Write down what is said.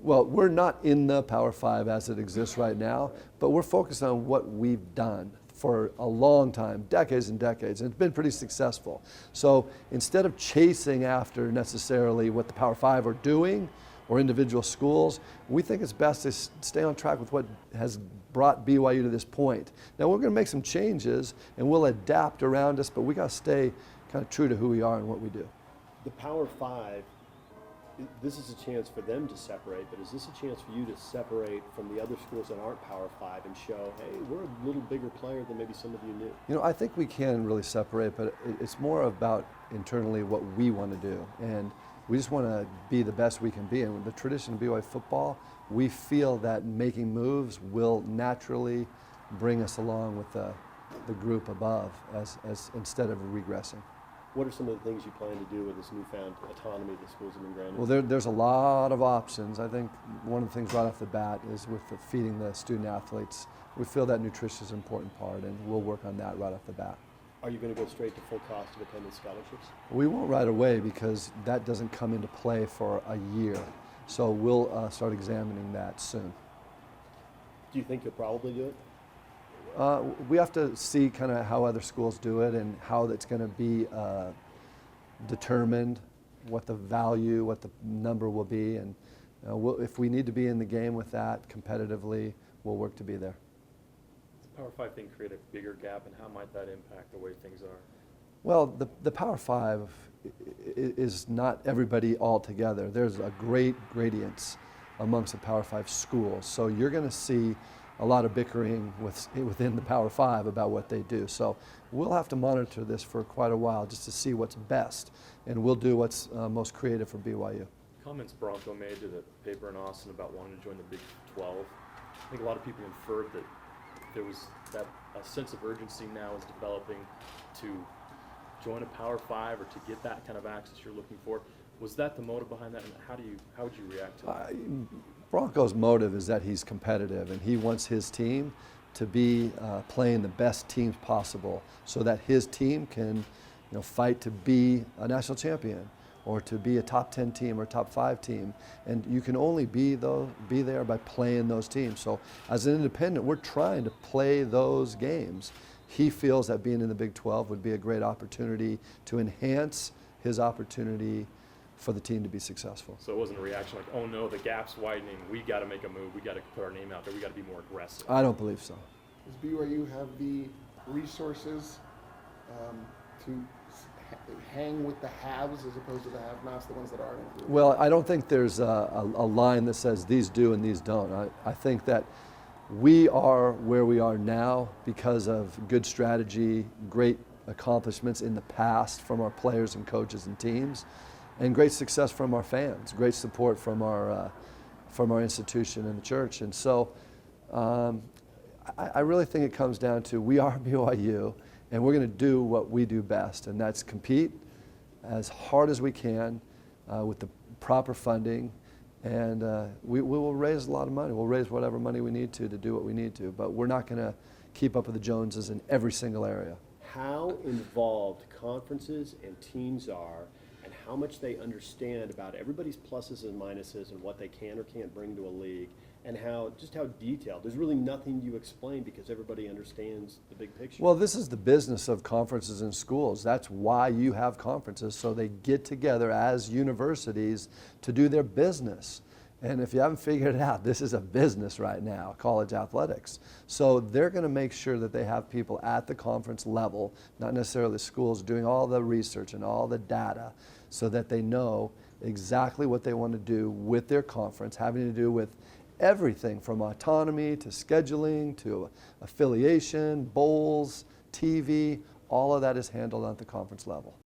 Well, we're not in the Power Five as it exists right now, but we're focused on what we've done for a long time, decades and decades, and it's been pretty successful. So instead of chasing after necessarily what the Power Five are doing or individual schools, we think it's best to stay on track with what has brought BYU to this point. Now we're going to make some changes and we'll adapt around us, but we got to stay kind of true to who we are and what we do. The Power Five, this is a chance for them to separate, but is this a chance for you to separate from the other schools that aren't Power Five and show, hey, we're a little bigger player than maybe some of you knew? You know, I think we can really separate, but it's more about internally what we want to do. And we just want to be the best we can be. And with the tradition of BYU football, we feel that making moves will naturally bring us along with the group above as instead of regressing. What are some of the things you plan to do with this newfound autonomy the schools have been granted? Well, there's a lot of options. I think one of the things right off the bat is with feeding the student athletes. We feel that nutrition is an important part, and we'll work on that right off the bat. Are you going to go straight to full cost of attendance scholarships? We won't right away because that doesn't come into play for a year. So we'll start examining that soon. Do you think you'll probably do it? We have to see kind of how other schools do it and how that's going to be determined, what the value, what the number will be, and if we need to be in the game with that competitively, we'll work to be there. Does the Power 5 thing create a bigger gap, and how might that impact the way things are? Well, the Power 5 is not everybody all together. There's a great gradients amongst the Power 5 schools, so you're going to see a lot of bickering within the Power 5 about what they do. So we'll have to monitor this for quite a while just to see what's best, and we'll do what's most creative for BYU. Comments Bronco made to the paper in Austin about wanting to join the Big 12. I think a lot of people inferred that there was a sense of urgency now is developing to join a Power 5 or to get that kind of access you're looking for. Was that the motive behind that, and how would you react to that? Bronco's motive is that he's competitive and he wants his team to be playing the best teams possible so that his team can fight to be a national champion or to be a top 10 team or top 5 team. And you can only be there by playing those teams. So as an independent, we're trying to play those games. He feels that being in the Big 12 would be a great opportunity to enhance his opportunity for the team to be successful. So it wasn't a reaction like, oh no, the gap's widening, we got to make a move, we got to put our name out there, we got to be more aggressive. I don't believe so. Does BYU have the resources to hang with the haves as opposed to the have-nots, the ones that aren't included? Well, I don't think there's a line that says these do and these don't. I think that we are where we are now because of good strategy, great accomplishments in the past from our players and coaches and teams, and great success from our fans, great support from our institution and the church. And so I really think it comes down to we are BYU, and we're going to do what we do best, and that's compete as hard as we can with the proper funding, and we will raise a lot of money. We'll raise whatever money we need to do what we need to, but we're not going to keep up with the Joneses in every single area. How involved conferences and teams are, and how much they understand about everybody's pluses and minuses and what they can or can't bring to a league, and just how detailed. There's really nothing you explain because everybody understands the big picture. Well, this is the business of conferences and schools. That's why you have conferences, so they get together as universities to do their business. And if you haven't figured it out, this is a business right now, college athletics. So they're going to make sure that they have people at the conference level, not necessarily schools, doing all the research and all the data so that they know exactly what they want to do with their conference, having to do with everything from autonomy to scheduling to affiliation, bowls, TV, all of that is handled at the conference level.